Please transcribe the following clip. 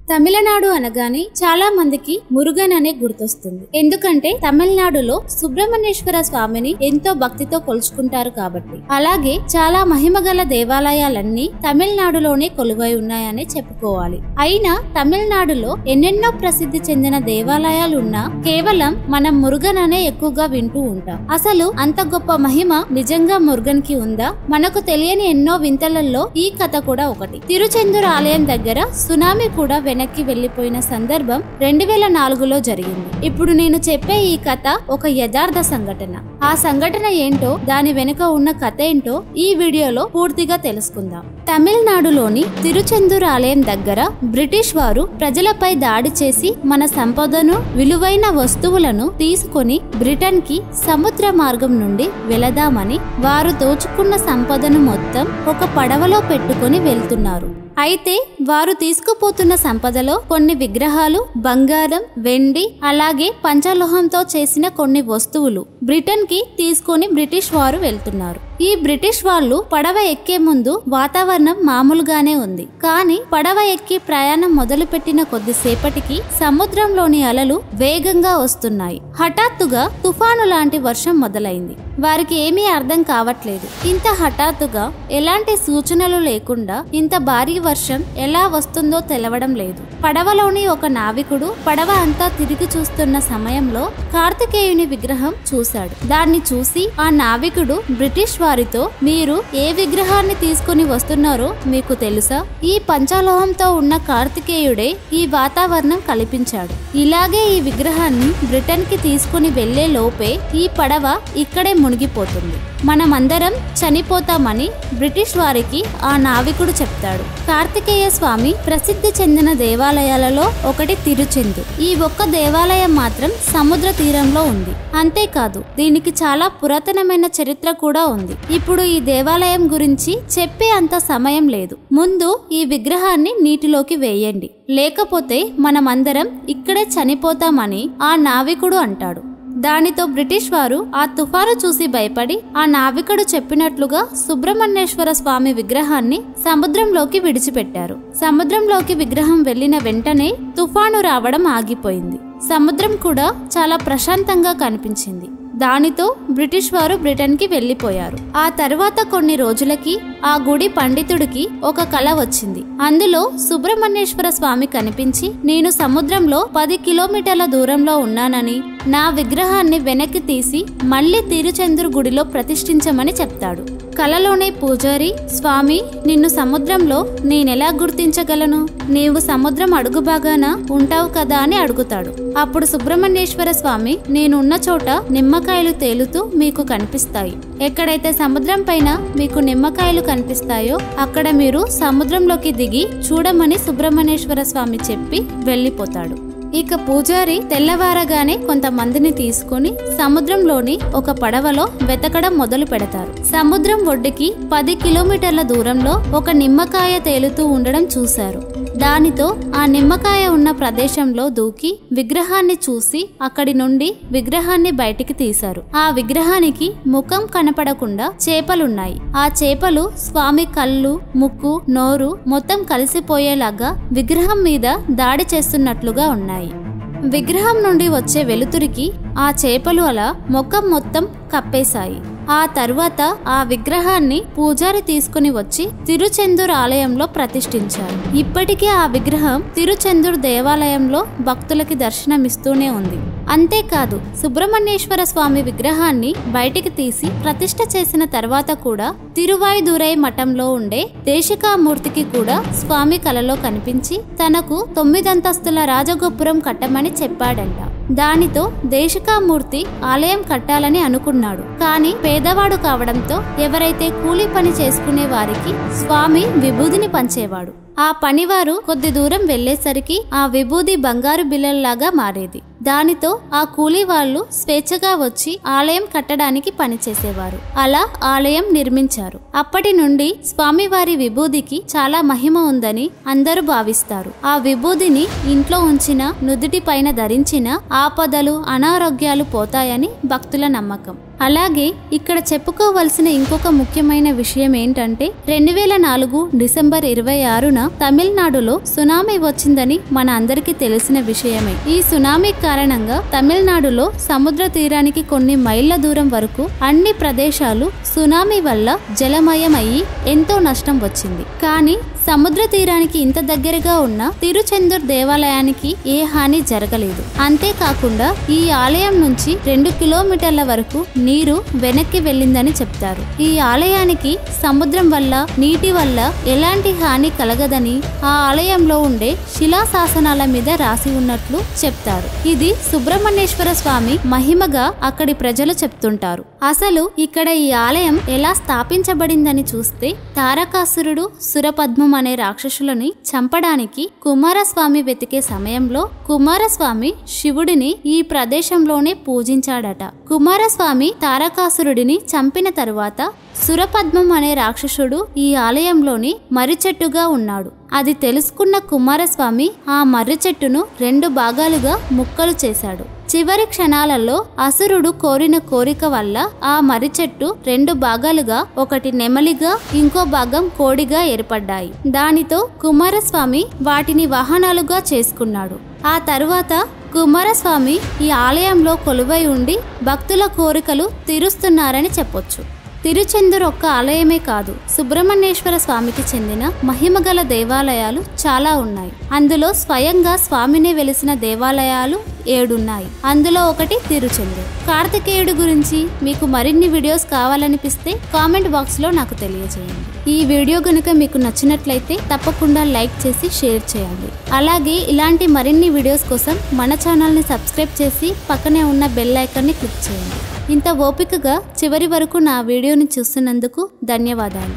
తమిళనాడు అనగానే చాలా మందికి మురుగన్ అనే గుర్తొస్తుంది. ఎందుకంటే తమిళనాడులో సుబ్రహ్మణ్యేశ్వర స్వామిని ఎంతో భక్తితో కొలుచుకుంటారు కాబట్టి. అలాగే చాలా మహిమగల దేవాలయాలన్నీ తమిళనాడులోనే కొలువై ఉన్నాయని చెప్పుకోవాలి. అయినా తమిళనాడులో ఎన్నెన్నో ప్రసిద్ధి చెందిన దేవాలయాలు ఉన్నా కేవలం మనం మురుగన్ అనే ఎక్కువగా వింటూ ఉంటాం. అసలు అంత గొప్ప మహిమ నిజంగా మురుగన్ కి ఉందా? మనకు తెలియని ఎన్నో వింతలలో ఈ కథ కూడా ఒకటి. తిరుచెందూర్ ఆలయం దగ్గర సునామీ కూడా వెనక్కి వెళ్లిపోయిన సందర్భం 2004లో జరిగింది. ఇప్పుడు నేను చెప్పే ఈ కథ ఒక యథార్థ సంఘటన. ఆ సంఘటన ఏంటో, దాని వెనుక ఉన్న కథ ఏంటో ఈ వీడియోలో పూర్తిగా తెలుసుకుందాం. తమిళనాడులోని తిరుచెందూర్ ఆలయం దగ్గర బ్రిటిష్ వారు ప్రజలపై దాడి చేసి మన సంపదను, విలువైన వస్తువులను తీసుకొని బ్రిటన్ కి సముద్ర మార్గం నుండి వెళదామని వారు దోచుకున్న సంపదను మొత్తం ఒక పడవలో పెట్టుకొని వెళ్తున్నారు. అయితే వారు తీసుకుపోతున్న సంపదలో కొన్ని విగ్రహాలు, బంగారం, వెండి, అలాగే పంచలోహంతో చేసిన కొన్ని వస్తువులు బ్రిటన్ కి తీసుకొని బ్రిటిష్ వారు వెళ్తున్నారు. ఈ బ్రిటిష్ వాళ్ళు పడవ ఎక్కే ముందు వాతావరణం మామూలుగానే ఉంది. కానీ పడవ ఎక్కి ప్రయాణం మొదలు పెట్టిన కొద్దిసేపటికి సముద్రంలోని అలలు వేగంగా వస్తున్నాయి. హఠాత్తుగా తుఫాను లాంటి వర్షం మొదలైంది. వారికి ఏమీ అర్థం కావట్లేదు. ఇంత హఠాత్తుగా ఎలాంటి సూచనలు లేకుండా ఇంత భారీ వర్షం ఎలా వస్తుందో తెలవడం లేదు. పడవలోని ఒక నావికుడు పడవ అంతా తిరిగి చూస్తున్న సమయంలో కార్తికేయుని విగ్రహం చూశాడు. దాన్ని చూసి ఆ నావికుడు బ్రిటిష్ వారితో, మీరు ఏ విగ్రహాన్ని తీసుకుని వస్తున్నారో మీకు తెలుసా? ఈ పంచలోహంతో ఉన్న కార్తికేయుడే ఈ వాతావరణం కల్పించాడు. ఇలాగే ఈ విగ్రహాన్ని బ్రిటన్ కి తీసుకుని వెళ్లే లోపే ఈ పడవ ఇక్కడే మునిగిపోతుంది. మనమందరం చనిపోతామని బ్రిటిష్ వారికి ఆ నావికుడు చెప్తాడు. కార్తికేయ స్వామి ప్రసిద్ధి చెందిన దేవాలయాలలో ఒకటి తిరుచెందూర్. ఈ ఒక్క దేవాలయం మాత్రం సముద్ర తీరంలో ఉంది. అంతేకాదు దీనికి చాలా పురాతనమైన చరిత్ర కూడా ఉంది. ఇప్పుడు ఈ దేవాలయం గురించి చెప్పే అంత సమయం లేదు. ముందు ఈ విగ్రహాన్ని నీటిలోకి వేయండి, లేకపోతే మనమందరం ఇక్కడే చనిపోతామని ఆ నావికుడు అంటాడు. దానితో బ్రిటిష్ వారు ఆ తుఫాను చూసి భయపడి ఆ నావికుడు చెప్పినట్లుగా సుబ్రహ్మణ్యేశ్వర స్వామి విగ్రహాన్ని సముద్రంలోకి విడిచిపెట్టారు. సముద్రంలోకి విగ్రహం వెళ్లిన వెంటనే తుఫాను రావడం ఆగిపోయింది. సముద్రం కూడా చాలా ప్రశాంతంగా కనిపించింది. దానితో బ్రిటిష్ వారు బ్రిటన్ కి వెళ్లిపోయారు. ఆ తర్వాత కొన్ని రోజులకి ఆ గుడి పండితుడికి ఒక కల వచ్చింది. అందులో సుబ్రహ్మణ్యేశ్వర స్వామి కనిపించి, నేను సముద్రంలో 10 కిలోమీటర్ల దూరంలో ఉన్నానని, నా విగ్రహాన్ని వెనక్కి తీసి మళ్లీ తిరుచెందూర్ గుడిలో ప్రతిష్ఠించమని చెప్తాడు. కలలోనే పూజారి, స్వామి నిన్ను సముద్రంలో నేనెలా గుర్తించగలను? నీవు సముద్రం అడుగు భాగాన ఉంటావు కదా అని అడుగుతాడు. అప్పుడు సుబ్రహ్మణ్యేశ్వర స్వామి, నేనున్న చోట నిమ్మకాయలు తేలుతూ మీకు కనిపిస్తాయి. ఎక్కడైతే సముద్రం పైన మీకు నిమ్మకాయలు కనిపిస్తాయో అక్కడ మీరు సముద్రంలోకి దిగి చూడమని సుబ్రహ్మణ్యేశ్వర స్వామి చెప్పి వెళ్లిపోతాడు. ఇక పూజారి తెల్లవారగానే కొంతమందిని తీసుకుని సముద్రంలోని ఒక పడవలో వెతకడం మొదలు పెడతారు. సముద్రం ఒడ్డుకి 10 కిలోమీటర్ల దూరంలో ఒక నిమ్మకాయ తేలుతూ ఉండడం చూశారు. దానితో ఆ నిమ్మకాయ ఉన్న ప్రదేశంలో దూకి విగ్రహాన్ని చూసి అక్కడి నుండి విగ్రహాన్ని బయటికి తీశారు. ఆ విగ్రహానికి ముఖం కనపడకుండా చేపలున్నాయి. ఆ చేపలు స్వామి కళ్ళు, ముక్కు, నోరు మొత్తం కలిసిపోయేలాగా విగ్రహం మీద దాడి చేస్తున్నట్లుగా ఉన్నాయి. విగ్రహం నుండి వచ్చే వెలుతురికి ఆ చేపలు అలా ముఖం మొత్తం కప్పేశాయి. ఆ తర్వాత ఆ విగ్రహాన్ని పూజారి తీసుకుని వచ్చి తిరుచెందూర్ ఆలయంలో ప్రతిష్ఠించారు. ఇప్పటికీ ఆ విగ్రహం తిరుచెందూర్ దేవాలయంలో భక్తులకి దర్శనమిస్తూనే ఉంది. అంతేకాదు సుబ్రహ్మణ్యేశ్వర స్వామి విగ్రహాన్ని బయటికి తీసి ప్రతిష్ఠ చేసిన తర్వాత కూడా తిరువాయిదురై మఠంలో ఉండే దేశికామూర్తికి కూడా స్వామి కలలో కనిపించి తనకు 9 అంతస్తుల రాజగోపురం కట్టమని చెప్పాడంట. దానితో దేశికామూర్తి ఆలయం కట్టాలని అనుకున్నాడు. కానీ పేదవాడు కావడంతో ఎవరైతే కూలీ పని చేసుకునే వారికి స్వామి విభూదిని పంచేవాడు. ఆ పనివారు కొద్ది దూరం వెళ్లేసరికి ఆ విభూది బంగారు బిళ్ళల్లాగా మారేది. దానితో ఆ కూలీ వాళ్ళు స్వేచ్ఛగా వచ్చి ఆలయం కట్టడానికి పనిచేసేవారు. అలా ఆలయం నిర్మించారు. అప్పటి నుండి స్వామివారి విభూదికి చాలా మహిమ ఉందని అందరూ భావిస్తారు. ఆ విభూదిని ఇంట్లో ఉంచిన, నుదుటి పైన ధరించిన ఆపదలు, అనారోగ్యాలు పోతాయని భక్తుల నమ్మకం. అలాగే ఇక్కడ చెప్పుకోవలసిన ఇంకొక ముఖ్యమైన విషయం ఏంటంటే 2004 డిసెంబర్ 26న తమిళనాడులో సునామీ వచ్చిందని మన అందరికీ తెలిసిన విషయమే. ఈ సునామీ కారణంగా తమిళనాడులో సముద్ర తీరానికి కొన్ని మైళ్ళ దూరం వరకు అన్ని ప్రదేశాలు సునామీ వల్ల జలమయం అయ్యి ఎంతో నష్టం వచ్చింది. కానీ సముద్ర తీరానికి ఇంత దగ్గరగా ఉన్న తిరుచెందూర్ దేవాలయానికి ఏ హాని జరగలేదు. అంతేకాకుండా ఈ ఆలయం నుంచి 2 కిలోమీటర్ల వరకు నీరు వెనక్కి వెళ్ళిందని చెప్తారు. ఈ ఆలయానికి సముద్రం వల్ల, నీటి వల్ల ఎలాంటి హాని కలగదని ఆ ఆలయంలో ఉండే శిలాశాసనాల మీద రాసి ఉన్నట్లు చెప్తారు. ఇది సుబ్రహ్మణ్యేశ్వర స్వామి మహిమగా అక్కడి ప్రజలు చెప్తుంటారు. అసలు ఇక్కడ ఈ ఆలయం ఎలా స్థాపించబడిందని చూస్తే తారకాసురుడు, సురపద్మం అనే రాక్షసులని చంపడానికి కుమారస్వామి వెతికే సమయంలో కుమారస్వామి శివుడిని ఈ ప్రదేశంలోనే పూజించాడట. కుమారస్వామి తారకాసురుడిని చంపిన తరువాత సురపద్మం అనే రాక్షసుడు ఈ ఆలయంలోని మర్రి చెట్టుగా ఉన్నాడు. అది తెలుసుకున్న కుమారస్వామి ఆ మర్రి చెట్టును 2 భాగాలుగా ముక్కలు చేశాడు. చివరి క్షణాలలో అసురుడు కోరిన కోరిక వల్ల ఆ మర్రి చెట్టు 2 భాగాలుగా, ఒకటి నెమలిగా, ఇంకో భాగం కోడిగా ఏర్పడ్డాయి. దానితో కుమారస్వామి వాటిని వాహనాలుగా చేసుకున్నాడు. ఆ తరువాత కుమారస్వామి ఈ ఆలయంలో కొలువై ఉండి భక్తుల కోరికలు తీరుస్తున్నారని చెప్పొచ్చు. తిరుచెందూర్ ఒక్క ఆలయమే కాదు, సుబ్రహ్మణ్యేశ్వర స్వామికి చెందిన మహిమగల దేవాలయాలు చాలా ఉన్నాయి. అందులో స్వయంగా స్వామిని వెలిసిన దేవాలయాలు 7 ఉన్నాయి. అందులో ఒకటి తిరుచెందూర్. కార్తికేయుడు గురించి మీకు మరిన్ని వీడియోస్ కావాలనిపిస్తే కామెంట్ బాక్స్ లో నాకు తెలియజేయండి. ఈ వీడియో గనుక మీకు నచ్చినట్లయితే తప్పకుండా లైక్ చేసి షేర్ చేయండి. అలాగే ఇలాంటి మరిన్ని వీడియోస్ కోసం మన ఛానల్ని సబ్స్క్రైబ్ చేసి పక్కనే ఉన్న బెల్ ఐకాన్ని క్లిక్ చేయండి. ఇంత ఓపికగా చివరి వరకు నా వీడియోని చూస్తున్నందుకు ధన్యవాదాలు.